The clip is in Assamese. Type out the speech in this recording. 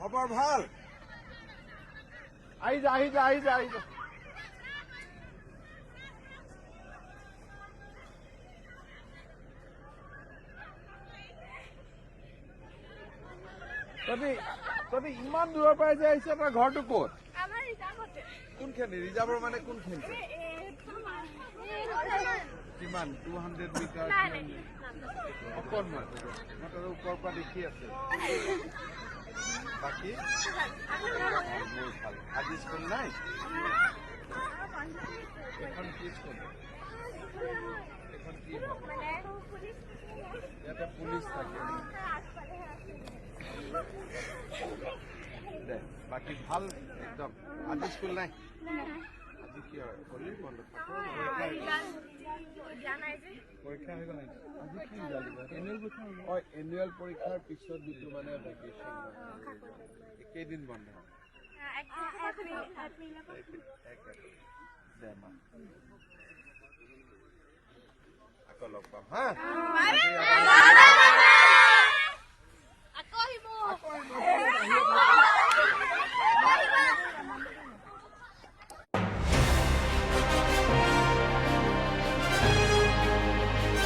খবৰ ভাল? আহি যা আহি যা আহি যা আহি যা তহঁতি ইমান দূৰৰ পৰা যে আহিছে তই ঘৰটো ক'ত? কোনখিনি ৰিজাৰ্ভৰ মানে কোনখিনি? কিমান 200 মিটাৰ অকণমান মই তোৰ ওপৰৰ পৰা দেখি আছো। বাকী মোৰ ভাল। আজি স্কুল নাই? এখন কি স্কুল? এখন কি ইয়াতে পুলিচ থাকে। দে বাকী ভাল একদম। আজি স্কুল নাই? আজি কি হয় হলিৰ বন্ধ পৰীক্ষা হৈ গ'ল। আজি কি ৰিজাল্ট দিব? এনুৱেল পৰীক্ষাৰ পিছত যিটো মানে ভেকেশ্যন কেইদিন বন্ধ? দে মা আকৌ লগ পাম হা।